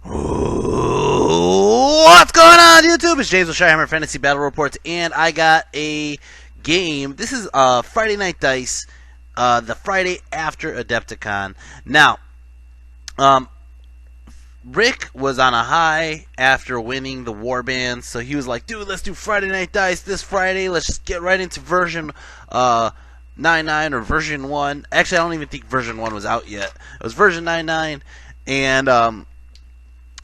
What's going on, YouTube? It's James with Highborn Fantasy Battle Reports, and I got a game. This is Friday Night Dice, the Friday after Adepticon. Now, Rick was on a high after winning the Warband, so he was like, dude, let's do Friday Night Dice this Friday. Let's just get right into version 9.9 or version 1. Actually, I don't even think version 1 was out yet. It was version 9.9, and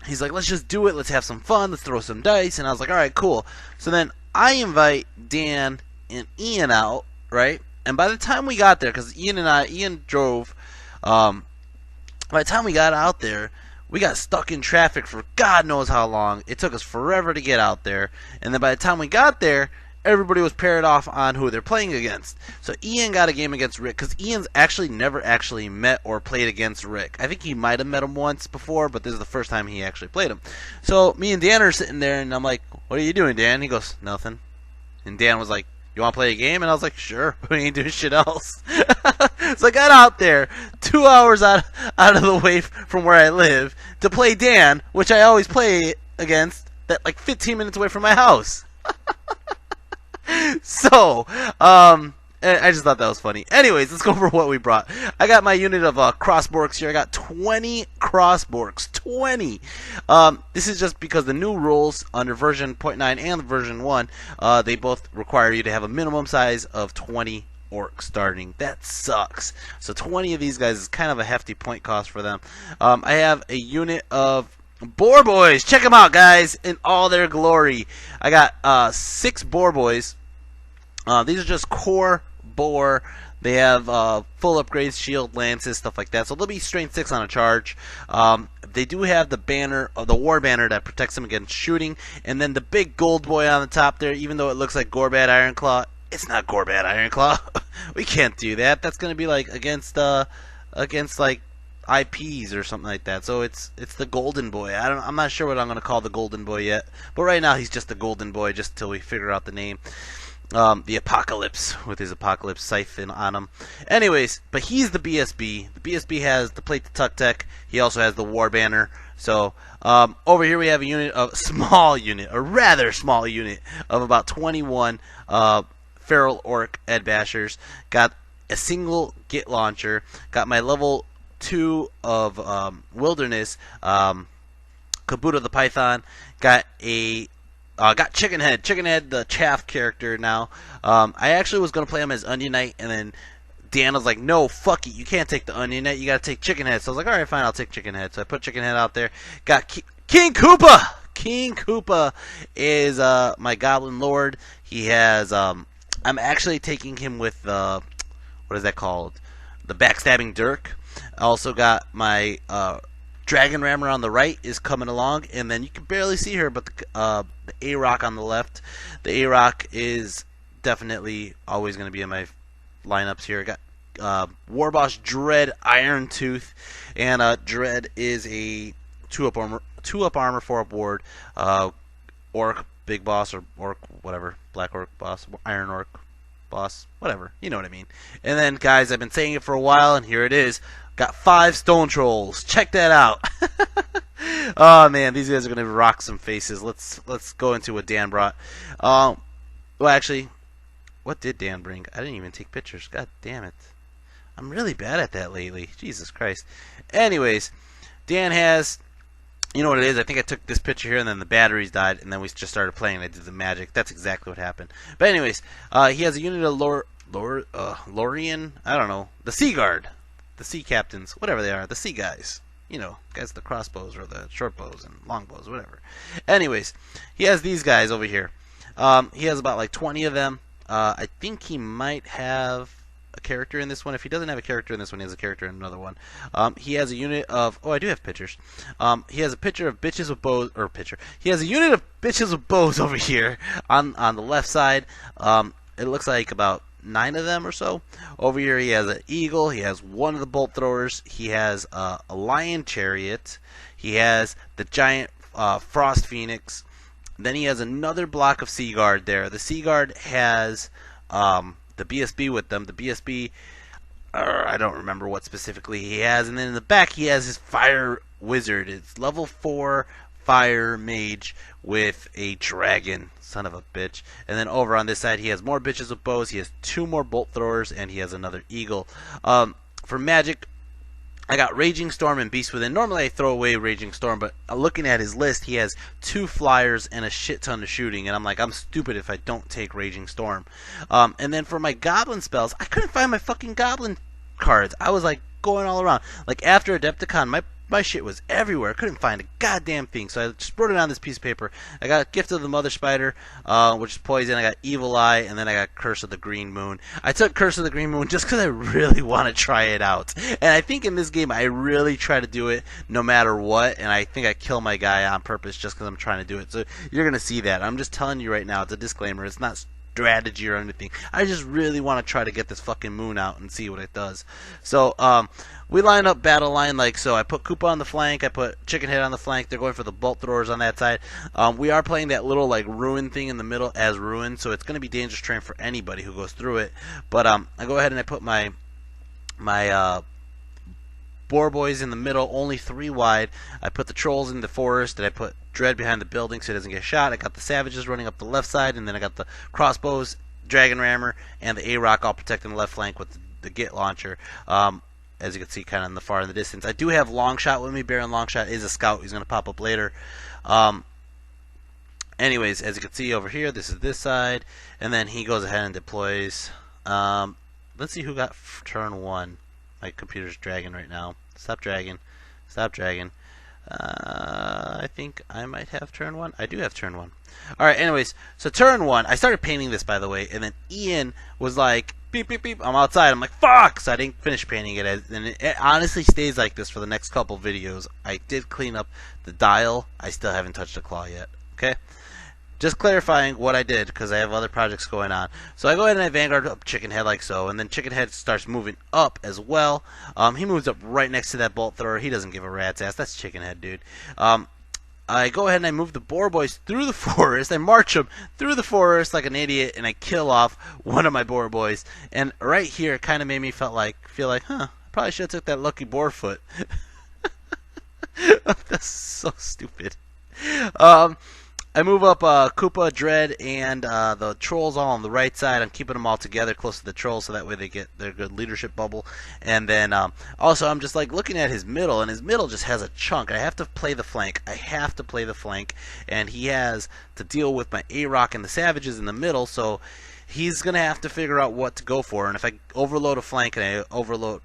he's like, let's just do it. Let's have some fun. Let's throw some dice. And I was like, all right, cool. So then I invite Dan and Ian out, right? And by the time we got there, because Ian drove, by the time we got out there, we got stuck in traffic for God knows how long. It took us forever to get out there. And then by the time we got there, everybody was paired off on who they're playing against. So Ian got a game against Rick, because Ian's actually never actually met or played against Rick. I think he might have met him once before, but this is the first time he actually played him. So me and Dan are sitting there, and I'm like, what are you doing, Dan? He goes, nothing. And Dan was like, you want to play a game? And I was like, sure. We ain't doing shit else. So I got out there 2 hours out of the way from where I live to play Dan, which I always play against, that like 15 minutes away from my house. So, I just thought that was funny. Anyways, let's go over what we brought. I got my unit of crossborks here. I got 20 crossborks. 20! This is just because the new rules under version 0.9 and version 1, they both require you to have a minimum size of 20 orcs starting. That sucks. So 20 of these guys is kind of a hefty point cost for them. I have a unit of Boar Boys. Check them out, guys, in all their glory. I got 6 Boar Boys. These are just core boar. They have full upgrades, shield, lances, stuff like that. So they'll be strength 6 on a charge. They do have the banner, the war banner, that protects them against shooting. And then the big gold boy on the top there, even though it looks like Gorbad Ironclaw, it's not Gorbad Ironclaw. We can't do that. That's going to be like against like IPs or something like that. So it's the golden boy. I'm not sure what I'm going to call the golden boy yet. But right now he's just the golden boy, just until we figure out the name. The Apocalypse, with his Apocalypse siphon on him. Anyways, but he's the BSB. The BSB has the Plate to Tuck Tech. He also has the War Banner. So, over here we have a rather small unit of about 21 Feral Orc Ed Bashers. Got a single Git Launcher. Got my level 2 of Wilderness, Kabuto the Python. Got Chickenhead, the Chaff character now. I actually was going to play him as Onion Knight, and then Dan was like, no, fuck it, you can't take the Onion Knight, you got to take Chickenhead. So I was like, alright, fine, I'll take Chickenhead. So I put Chickenhead out there. Got King Koopa! King Koopa is my Goblin Lord. He has, I'm actually taking him with, what is that called? The Backstabbing Dirk. I also got my Dragon Rammer on the right is coming along, and then you can barely see her, but the A-Rock on the left. The A-Rock is definitely always going to be in my lineups here. I got Warboss Dread Iron Tooth, and Dread is a 2-up armor, 4-up ward, Orc Big Boss, or Orc whatever, Black Orc Boss, Iron Orc Boss, whatever, you know what I mean. And then, guys, I've been saying it for a while, and here it is. Got 5 Stone Trolls. Check that out. Oh man, these guys are gonna rock some faces. Let's go into what Dan brought. Well, actually, what did Dan bring? I didn't even take pictures. God damn it. I'm really bad at that lately. Jesus Christ. Anyways, Dan has, you know what it is? I think I took this picture here, and then the batteries died, and then we just started playing, and I did the magic. That's exactly what happened. But anyways, he has a unit of Lorian, I don't know, the Sea Guard. The sea captains, whatever they are, the sea guys. You know, guys with the crossbows or the short bows and long bows, whatever. Anyways, he has these guys over here. He has about like 20 of them. I think he might have a character in this one. If he doesn't have a character in this one, he has a character in another one. He has a unit of... Oh, I do have pictures. He has a picture of bitches with bows... Or picture. He has a unit of bitches with bows over here on the left side. It looks like about 9 of them or so. Over here he has an eagle, he has one of the bolt throwers, he has a lion chariot, he has the giant frost phoenix, then he has another block of sea guard there. The sea guard has the BSB with them. The BSB, I don't remember what specifically he has. And then in the back, he has his fire wizard. It's level 4 fire mage with a dragon. Son of a bitch. And then over on this side, he has more bitches with bows. He has 2 more bolt throwers, and he has another eagle. For magic, I got Raging Storm and Beast Within. Normally I throw away Raging Storm, but looking at his list, he has 2 flyers and a shit ton of shooting. And I'm like, I'm stupid if I don't take Raging Storm. And then for my Goblin spells, I couldn't find my fucking Goblin cards. I was like going all around. Like after Adepticon, my shit was everywhere. I couldn't find a goddamn thing. So I just wrote it on this piece of paper. I got Gift of the Mother Spider, which is poison. I got Evil Eye, and then I got Curse of the Green Moon. I took Curse of the Green Moon just because I really want to try it out. And I think in this game, I really try to do it no matter what. And I think I kill my guy on purpose just because I'm trying to do it. So you're going to see that. I'm just telling you right now. It's a disclaimer. It's not strategy or anything. I just really want to try to get this fucking moon out and see what it does. So, we line up battle line like so. I put Koopa on the flank. I put Chicken Head on the flank. They're going for the bolt throwers on that side. We are playing that little like ruin thing in the middle as ruin, so it's going to be dangerous terrain for anybody who goes through it. But I go ahead and I put my Boar Boys in the middle, only 3 wide. I put the trolls in the forest, and I put Dread behind the building so he doesn't get shot. I got the savages running up the left side, and then I got the crossbows, dragon rammer, and the A-Rock all protecting the left flank with the Git launcher. As you can see kind of in the far in the distance. I do have Longshot with me. Baron Longshot is a scout. He's going to pop up later. Anyways, as you can see over here, this is this side. And then he goes ahead and deploys. Let's see who got turn 1. My computer's dragging right now. Stop dragging. Stop dragging. I think I might have turn 1. I do have turn 1. Alright, anyways. So turn 1. I started painting this, by the way. And then Ian was like, beep, beep, beep. I'm outside. I'm like, fuck! So I didn't finish painting it. And it honestly stays like this for the next couple videos. I did clean up the dial. I still haven't touched the claw yet. Okay? Just clarifying what I did, because I have other projects going on. So I go ahead and I Vanguard up Chicken Head like so, and then Chicken Head starts moving up as well. He moves up right next to that bolt thrower. He doesn't give a rat's ass. That's Chicken Head, dude. I go ahead and I move the Boar Boys through the forest. I march them through the forest like an idiot, and I kill off one of my Boar Boys. And right here, it kind of made me feel like, huh, I probably should have took that lucky boar foot. That's so stupid. I move up Koopa, Dread, and the trolls all on the right side. I'm keeping them all together close to the trolls so that way they get their good leadership bubble. And then also I'm just like looking at his middle, and his middle just has a chunk. I have to play the flank. And he has to deal with my A-Rock and the savages in the middle, so he's going to have to figure out what to go for. And if I overload a flank and I overload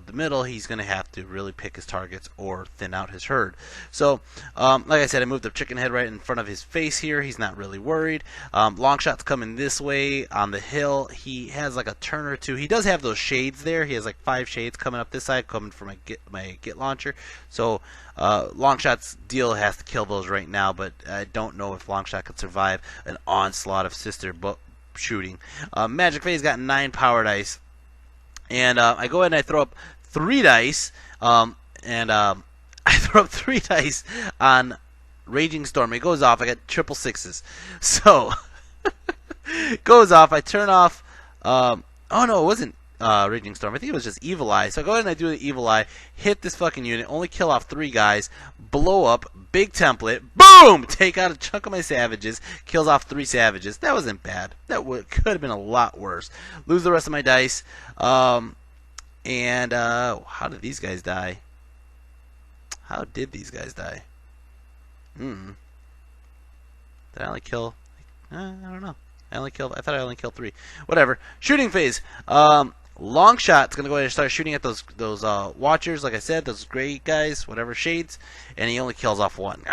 the middle, he's going to have to really pick his targets or thin out his herd. So, like I said, I moved up Chicken Head right in front of his face here. He's not really worried. Longshot's coming this way on the hill. He has like a turn or two. He does have those shades there. He has like 5 shades coming up this side, coming from my Git launcher. So, Longshot's deal has to kill those right now, but I don't know if Longshot could survive an onslaught of sister shooting. Magic Phase got 9 power dice, and I go ahead and I throw up 3 dice, I throw up 3 dice on Raging Storm. It goes off. I got triple 6s, so it goes off. I turn off. Oh no, it wasn't Raging Storm. I think it was just Evil Eye. So I go ahead and I do the Evil Eye, hit this fucking unit, only kill off 3 guys, blow up, big template, boom! Take out a chunk of my savages, kills off 3 savages. That wasn't bad. That could have been a lot worse. Lose the rest of my dice. How did these guys die? How did these guys die? Did I only kill... I don't know. I thought I only killed 3. Whatever. Shooting phase. Longshot's gonna go ahead and start shooting at those watchers, like I said, those gray guys, whatever shades, and he only kills off 1.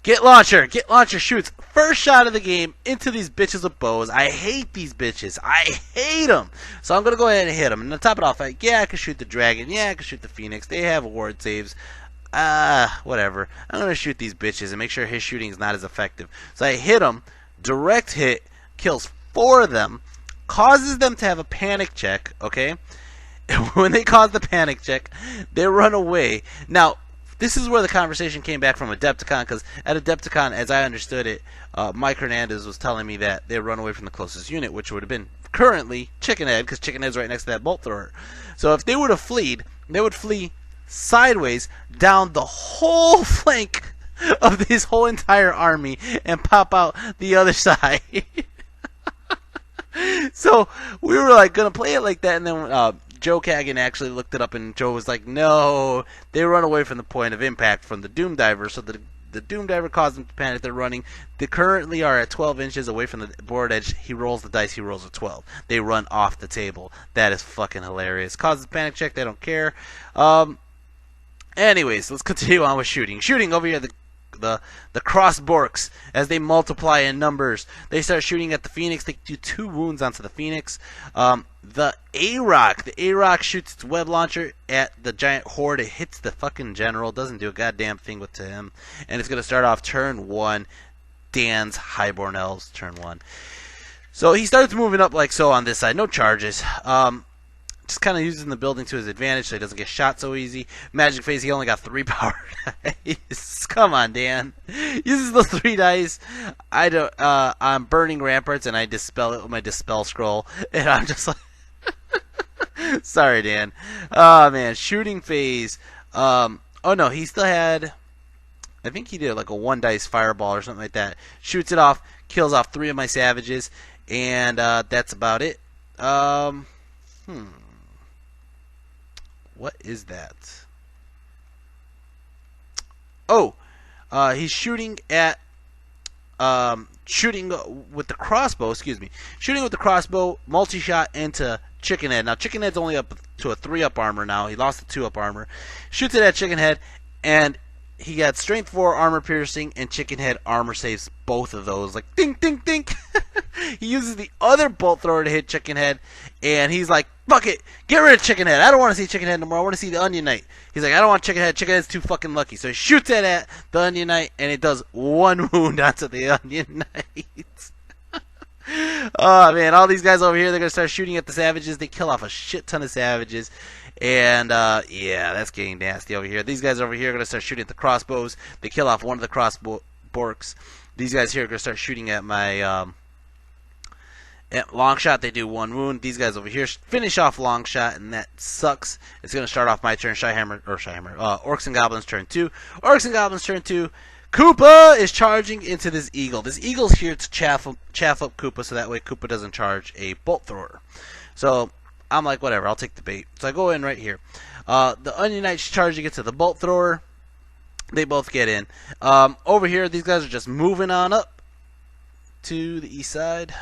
Git launcher shoots first shot of the game into these bitches with bows. I hate these bitches. I hate them. So I'm gonna go ahead and hit them. And to top it off, I can shoot the dragon. Yeah, I can shoot the phoenix. They have ward saves. Whatever. I'm gonna shoot these bitches and make sure his shooting is not as effective. So I hit him. Direct hit kills 4 of them. Causes them to have a panic check, okay? When they cause the panic check, they run away. Now, this is where the conversation came back from Adepticon, because at Adepticon, as I understood it, Mike Hernandez was telling me that they run away from the closest unit, which would have been currently Chickenhead, because Chickenhead's right next to that bolt thrower. So if they would have fleed, they would flee sideways down the whole flank of this whole entire army and pop out the other side. So we were like gonna play it like that, and then Joe Kagan actually looked it up, and Joe was like, "No, they run away from the point of impact from the Doom Diver." So the Doom Diver caused them to panic. They're running. They currently are at 12 inches away from the board edge. He rolls the dice. He rolls a 12. They run off the table. That is fucking hilarious. Causes a panic check. They don't care. Anyways, let's continue on with shooting. Shooting over here. The cross Borks, as they multiply in numbers, they start shooting at the Phoenix. They do 2 wounds onto the Phoenix. The A-Rock shoots its web launcher at the giant horde. It hits the fucking general, doesn't do a goddamn thing with to him, and it's gonna start off turn 1. Dan's Highborn Elves turn 1. So he starts moving up like so on this side. No charges. Just kind of using the building to his advantage so he doesn't get shot so easy. Magic Phase, he only got 3 power dice. Come on, Dan. Uses those 3 dice. I'm burning ramparts, and I dispel it with my Dispel Scroll. And I'm just like... Sorry, Dan. Oh, man. Shooting Phase. Oh, no. He still had... I think he did like a 1 dice fireball or something like that. Shoots it off. Kills off 3 of my savages. And that's about it. What is that? Oh, he's shooting at shooting with the crossbow. Excuse me, shooting with the crossbow, multi-shot into Chickenhead. Now Chickenhead's only up to a 3-up armor now. He lost the 2-up armor. Shoots it at Chickenhead, and he got strength 4 armor piercing, and Chickenhead armor saves both of those. Like ding, ding, ding. He uses the other bolt thrower to hit Chickenhead, and he's like, "Fuck it, get rid of Chickenhead. I don't want to see Chickenhead no more. I want to see the Onion Knight." He's like, "I don't want Chickenhead. Chickenhead's too fucking lucky." So he shoots it at the Onion Knight, and it does 1 wound onto the Onion Knight. Oh man, all these guys over here, they're gonna start shooting at the savages. They kill off a shit ton of savages. And, yeah, that's getting nasty over here. These guys over here are going to start shooting at the crossbows. They kill off one of the crossborks. These guys here are going to start shooting at my, at long shot. They do 1 wound. These guys over here finish off long shot, and that sucks. It's going to start off my turn. Orcs and Goblins turn 2. Orcs and Goblins turn 2. Koopa is charging into this eagle. This eagle's here to chaff up Koopa, so that way Koopa doesn't charge a bolt thrower. So I'm like, whatever, I'll take the bait. So I go in right here. The Onion Knight's charging it to the bolt thrower. They both get in. Over here, these guys are just moving on up to the east side.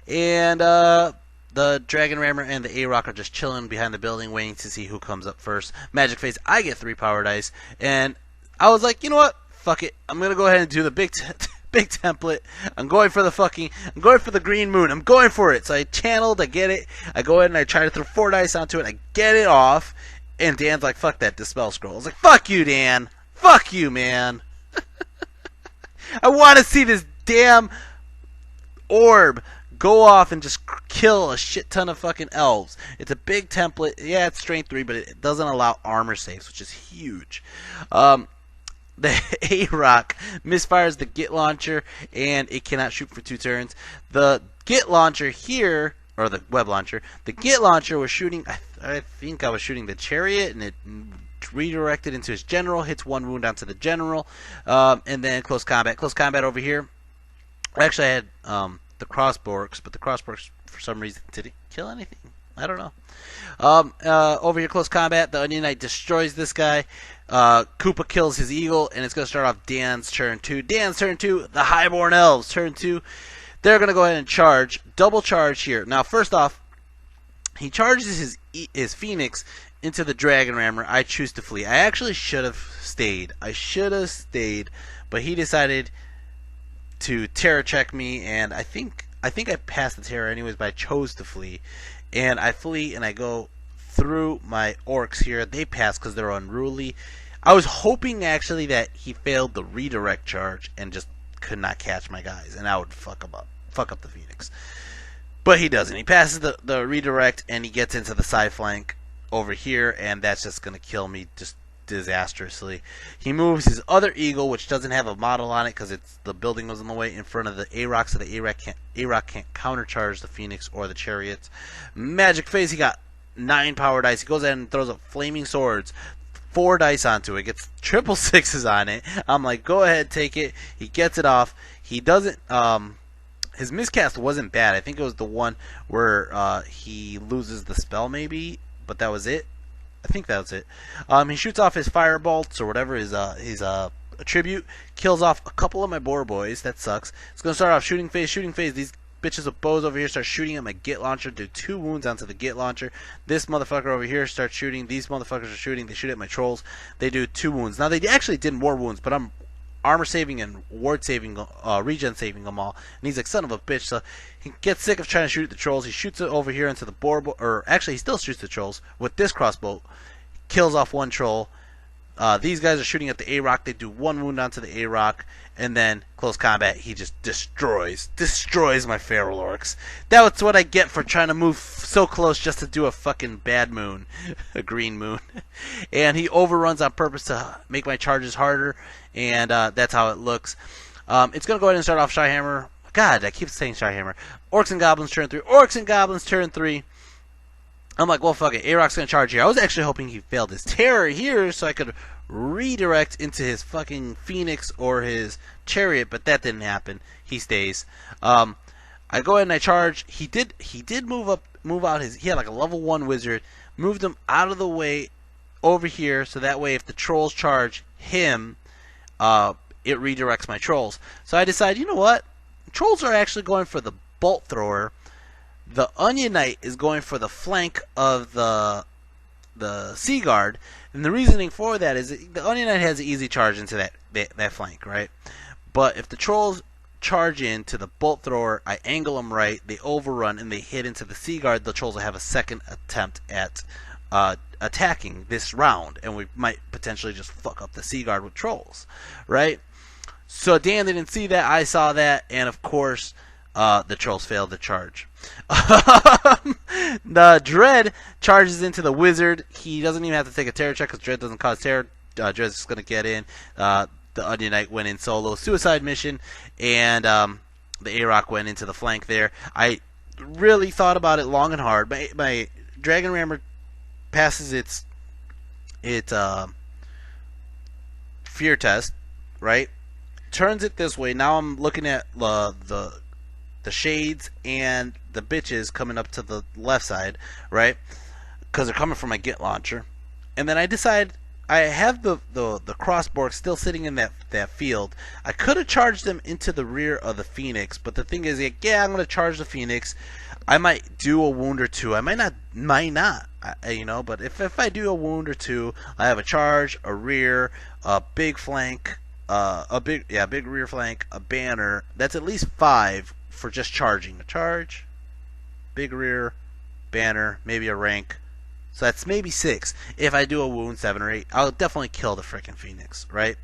And the Dragon Rammer and the A-Rock are just chilling behind the building, waiting to see who comes up first. Magic Phase, I get 3 power dice. And I was like, you know what? Fuck it. I'm going to go ahead and do the big template. I'm going for the green moon. I'm going for it. So I channeled, I get it. I go ahead and I try to throw 4 dice onto it. I get it off. And Dan's like, fuck that Dispel Scroll. I was like, fuck you, Dan. Fuck you, man. I want to see this damn orb go off and just kill a shit ton of fucking elves. It's a big template. Yeah, it's strength 3, but it doesn't allow armor saves, which is huge. The A-Rock misfires the Git Launcher, and it cannot shoot for 2 turns. The Git Launcher here, or the Web Launcher, the Git Launcher was shooting, I think I was shooting the Chariot, and it redirected into his General, hits 1 wound onto the General, and then Close Combat. Close Combat over here. Actually, I had the Crossborks, but the Crossborks, for some reason, didn't kill anything. I don't know. Over here, Close Combat, the Onion Knight destroys this guy. Koopa kills his eagle, and it's going to start off Dan's turn 2. Dan's turn 2, the Highborn Elves turn 2. They're going to go ahead and charge. Double charge here. Now, first off, he charges his Phoenix into the Dragon Rammer. I choose to flee. I actually should have stayed. But he decided to terror check me, and I think I passed the terror anyways, but I chose to flee. And I flee, and I go through my orcs here. They pass because they're unruly. I was hoping actually that he failed the redirect charge and just could not catch my guys, and I would fuck up the Phoenix. But he doesn't. He passes the redirect, and he gets into the side flank over here, and that's just going to kill me just disastrously. He moves his other eagle, which doesn't have a model on it because the building was in the way, in front of the A-Rock, so the A-Rock can't countercharge the Phoenix or the chariots. Magic phase, he got 9 power dice. He goes ahead and throws up flaming swords. 4 dice onto it, gets triple sixes on it. I'm like, go ahead, take it. He gets it off. He doesn't. His miscast wasn't bad. I think it was the one where he loses the spell, maybe, but that was it. I think that was it. He shoots off his fire bolts or whatever his attribute. Kills off a couple of my Boar Boys. That sucks. It's gonna start off shooting phase. Shooting phase. These bitches with bows over here start shooting at my Git launcher. Do 2 wounds onto the Git launcher. This motherfucker over here starts shooting. These motherfuckers are shooting. They shoot at my trolls. They do 2 wounds. Now they actually did more wounds, but I'm armor saving and ward saving, regen saving them all. And he's like, son of a bitch. So he gets sick of trying to shoot at the trolls. He shoots it over here into the boar, or actually he still shoots the trolls with this crossbow. Kills off 1 troll. These guys are shooting at the A-Rock. They do 1 wound onto the A-Rock, and then close combat, he just destroys my feral orcs. That's what I get for trying to move so close just to do a fucking bad moon, a green moon. And he overruns on purpose to make my charges harder, and that's how it looks. It's gonna go ahead and start off Shyhammer. God, I keep saying Shyhammer. Orcs and Goblins turn 3. Orcs and Goblins turn 3. I'm like, well, fuck it. A-Rock's going to charge here. I was actually hoping he failed his terror here so I could redirect into his fucking Phoenix or his chariot, but that didn't happen. He stays. I go ahead and I charge. He did move out his, he had like a level 1 wizard, moved him out of the way over here so that way if the trolls charge him, it redirects my trolls. So I decide, you know what? Trolls are actually going for the bolt thrower. The Onion Knight is going for the flank of the Sea Guard, and the reasoning for that is that the Onion Knight has an easy charge into that flank, right? But if the trolls charge into the bolt thrower, I angle them right, they overrun, and they hit into the Sea Guard, the trolls will have a second attempt at attacking this round, and we might potentially just fuck up the Sea Guard with trolls, right? So Dan didn't see that, I saw that, and of course the trolls failed the charge. The Dread charges into the Wizard. He doesn't even have to take a terror check because Dread doesn't cause terror. Dread's just going to get in. The Onion Knight went in solo. Suicide mission. And the A-Rock went into the flank there. I really thought about it long and hard. My Dragon Rammer passes its fear test, right? Turns it this way. Now I'm looking at the shades and the bitches coming up to the left side, right? Because they're coming from my Git launcher. And then I decide I have the crossbow still sitting in that field. I could have charged them into the rear of the Phoenix, but the thing is, yeah, I'm going to charge the Phoenix. I might do a wound or 2. I might not, you know, but if I do a wound or 2, I have a charge, a rear, a big flank, big rear flank, a banner. That's at least 5 for just charging. A charge, big rear, banner, maybe a rank. So that's maybe 6. If I do a wound 7 or 8, I'll definitely kill the freaking Phoenix, right?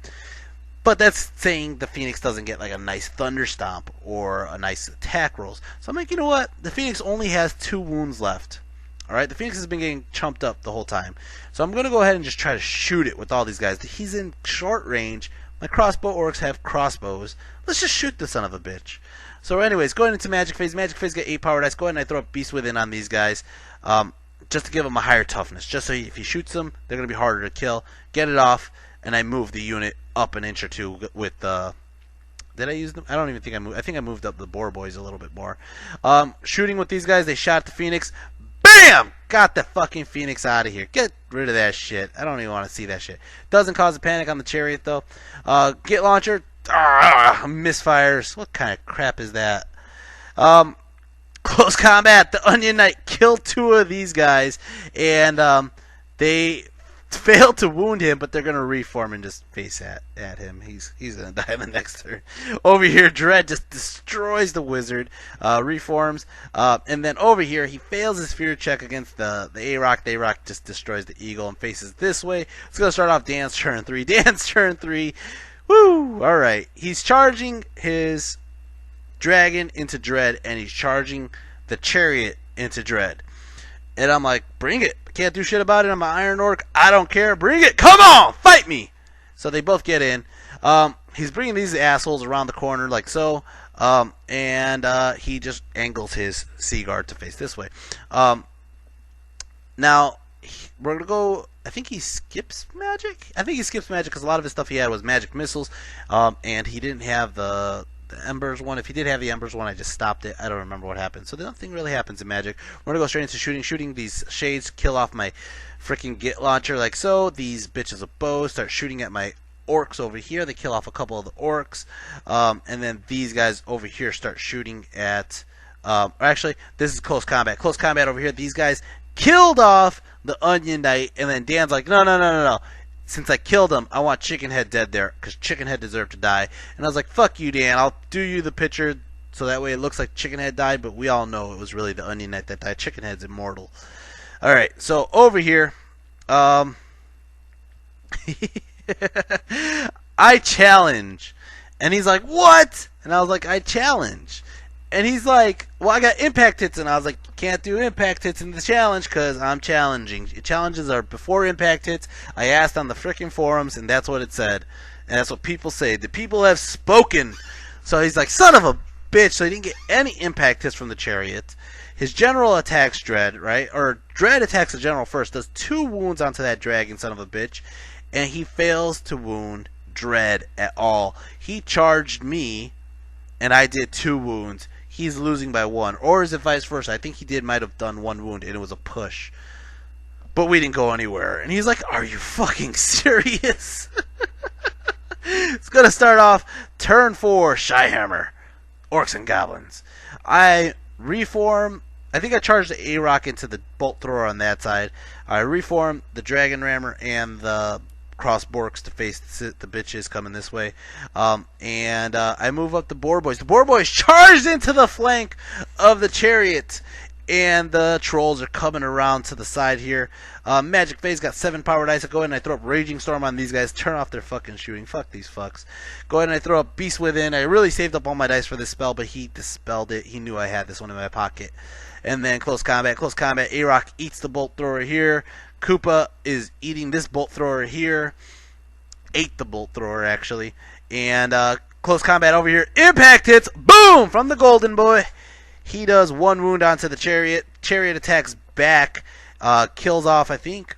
But that's saying the Phoenix doesn't get like a nice thunder stomp or a nice attack rolls. So I'm like, you know what? The Phoenix only has 2 wounds left. Alright, the Phoenix has been getting chumped up the whole time. So I'm going to go ahead and just try to shoot it with all these guys. He's in short range. My crossbow orcs have crossbows. Let's just shoot the son of a bitch. So anyways, going into Magic Phase. Magic Phase get 8 power dice. Go ahead and I throw up Beast Within on these guys. Just to give them a higher toughness. Just so if he shoots them, they're going to be harder to kill. Get it off, and I move the unit up an inch or 2 with the... Did I use them? I don't even think I moved. I think I moved up the Boar Boys a little bit more. Shooting with these guys, they shot the Phoenix. BAM! Got the fucking Phoenix out of here. Get rid of that shit. I don't even want to see that shit. Doesn't cause a panic on the chariot, though. Git launcher. Misfires. What kind of crap is that? Close combat. The Onion Knight killed 2 of these guys, and they failed to wound him, but they're gonna reform and just face at him. He's gonna die in the next turn. Over here, Dread just destroys the Wizard, reforms, and then over here he fails his fear check against the A-Rock. The A-Rock just destroys the Eagle and faces this way. It's gonna start off Dan's turn 3. Dan's turn 3. Woo! All right, he's charging his Dragon into Dread, and he's charging the Chariot into Dread. And I'm like, bring it. Can't do shit about it. I'm an Iron Orc. I don't care. Bring it. Come on, fight me. So they both get in. He's bringing these assholes around the corner like so. And he just angles his Sea Guard to face this way. Now, we're going to go... I think he skips magic? I think he skips magic because a lot of his stuff he had was magic missiles. And he didn't have the Embers one. If he did have the Embers one, I just stopped it. I don't remember what happened. So nothing really happens in magic. We're going to go straight into shooting. Shooting these shades, kill off my freaking Git launcher like so. These bitches of bows start shooting at my Orcs over here. They kill off a couple of the Orcs. And then these guys over here start shooting at... actually, this is close combat. Close combat over here. These guys killed off the Onion Knight. And then Dan's like, no. Since I killed him, I want Chicken Head dead there, because Chicken Head deserved to die. And I was like, fuck you, Dan. I'll do you the picture so that way it looks like Chicken Head died, but we all know it was really the Onion Knight that died. Chicken Head's immortal. Alright, so over here, I challenge. And he's like, what? And I was like, I challenge. And he's like, well, I got impact hits. And I was like, you can't do impact hits in the challenge because I'm challenging. Challenges are before impact hits. I asked on the freaking forums, and that's what it said. And that's what people say. The people have spoken. So he's like, son of a bitch. So he didn't get any impact hits from the chariot. His general attacks Dread, right? Or Dread attacks the general first. Does 2 wounds onto that dragon, son of a bitch. And he fails to wound Dread at all. He charged me, and I did 2 wounds. He's losing by 1. Or is it vice versa? I think he might have done 1 wound, and it was a push. But we didn't go anywhere. And he's like, are you fucking serious? It's going to start off turn 4, Shyhammer. Orcs and Goblins. I reform. I think I charged the A-Rock into the bolt thrower on that side. I reform the Dragon Rammer and the crossborks to face the bitches coming this way. And I move up the Boar Boys. The Boar Boys charged into the flank of the chariot. And the trolls are coming around to the side here. Magic Phase got 7 power dice. I go ahead and I throw up Raging Storm on these guys. Turn off their fucking shooting. Fuck these fucks. Go ahead and I throw up Beast Within. I really saved up all my dice for this spell, but he dispelled it. He knew I had this one in my pocket. And then close combat. Close combat. A-Rock eats the bolt thrower here. Koopa is eating this bolt thrower here. Ate the bolt thrower, actually. And close combat over here. Impact hits. Boom! From the Golden Boy. He does 1 wound onto the chariot. Chariot attacks back. Kills off, I think,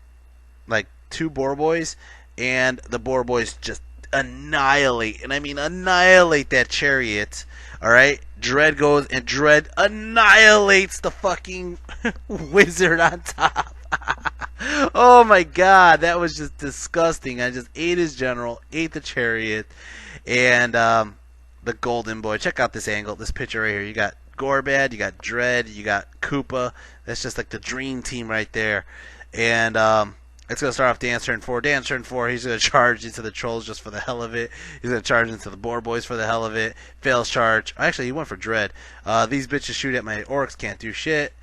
like 2 Boar Boys. And the Boar Boys just annihilate. And I mean annihilate that chariot. Alright? Dread goes and Dread annihilates the fucking wizard on top. Oh my god, that was just disgusting. I just ate his general, ate the chariot, and the Golden Boy. Check out this angle, this picture right here. You got Gorbad, you got Dread, you got Koopa. That's just like the dream team right there. And it's going to start off Dan's turn 4. Dan's turn 4, he's going to charge into the trolls just for the hell of it. He's going to charge into the Boar Boys for the hell of it. Fails charge. Actually, he went for Dread. These bitches shoot at my Orcs, can't do shit.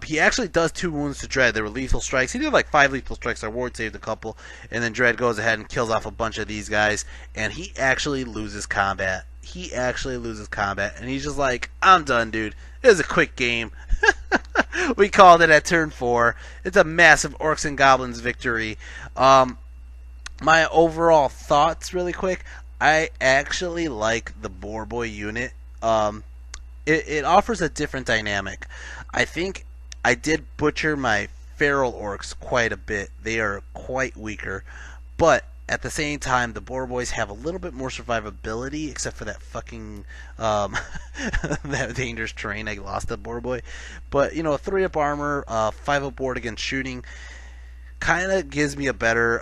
He actually does 2 wounds to Dread. They were lethal strikes. He did like 5 lethal strikes. Our ward saved a couple. And then Dread goes ahead and kills off a bunch of these guys. And he actually loses combat. He actually loses combat. And he's just like, I'm done, dude. It was a quick game. We called it at turn 4. It's a massive Orcs and Goblins victory. My overall thoughts really quick. I actually like the Boar Boy unit. It offers a different dynamic. I think I did butcher my feral Orcs quite a bit. They are quite weaker. But at the same time, the Boar Boys have a little bit more survivability, except for that fucking that dangerous terrain. I lost the Boar Boy. But, you know, 3-up armor, 5-up ward against shooting kind of gives me a better...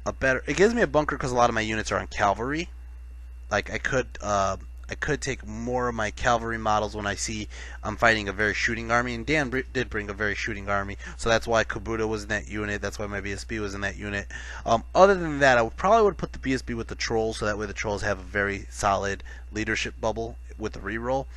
it gives me a bunker because a lot of my units are on cavalry. Like, I could take more of my cavalry models when I see I'm fighting a very shooting army. And Dan did bring a very shooting army. So that's why Kabuto was in that unit. That's why my BSB was in that unit. Other than that, I probably would put the BSB with the trolls. So that way the trolls have a very solid leadership bubble with the reroll.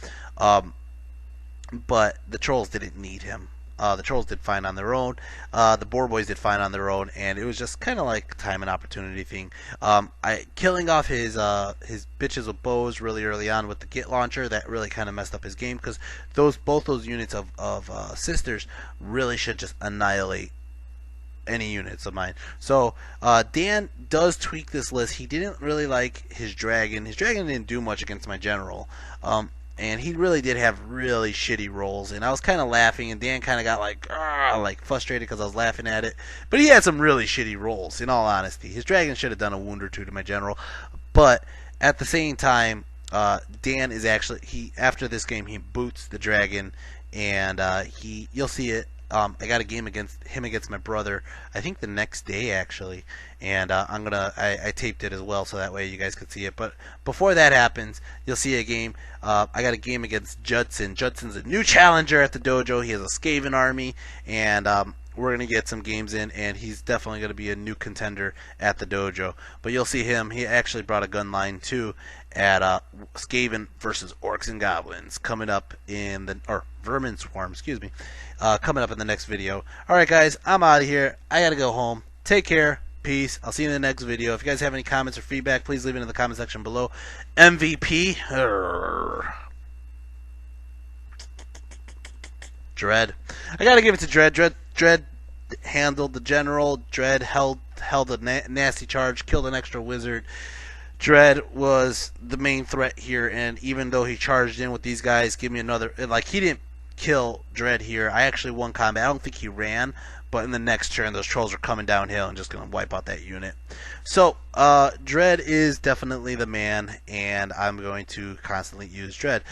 But the trolls didn't need him. The Trolls did fine on their own. The Boar Boys did fine on their own, and it was just kind of like time and opportunity thing. I killing off his bitches with bows really early on with the Git launcher, that really kind of messed up his game, because both those units of sisters really should just annihilate any units of mine. So Dan does tweak this list. He didn't really like his dragon. His dragon didn't do much against my general. And he really did have really shitty rolls, and I was kind of laughing, and Dan kind of got like frustrated because I was laughing at it. But he had some really shitty rolls, in all honesty. His dragon should have done a wound or two to my general, but at the same time, Dan is actually after this game he boots the dragon, and you'll see it. I got a game against my brother, I think the next day actually, and I taped it as well so that way you guys could see it. But before that happens, you'll see a game. I got a game against Judson. Judson's a new challenger at the dojo. He has a Skaven army, and we're gonna get some games in, and he's definitely gonna be a new contender at the dojo. But you'll see him. He actually brought a gun line too at Skaven versus Orcs and Goblins coming up in Vermin Swarm, excuse me, coming up in the next video. Alright guys, I'm out of here. I gotta go home. Take care. Peace. I'll see you in the next video. If you guys have any comments or feedback, please leave it in the comment section below. MVP. Dread. I gotta give it to Dread. Dread handled the general. Dread held a nasty charge, killed an extra wizard. Dread was the main threat here, and even though he charged in with these guys, give me another. Like, he didn't kill Dread here. I actually won combat. I don't think he ran, but in the next turn, those trolls are coming downhill and just going to wipe out that unit. So, Dread is definitely the man, and I'm going to constantly use Dread.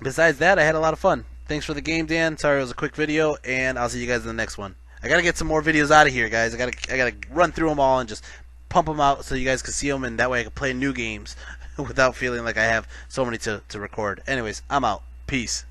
Besides that, I had a lot of fun. Thanks for the game, Dan. Sorry it was a quick video, and I'll see you guys in the next one. I gotta get some more videos out of here, guys. I gotta run through them all and just pump them out so you guys can see them, and that way I can play new games without feeling like I have so many to record. Anyways, I'm out. Peace.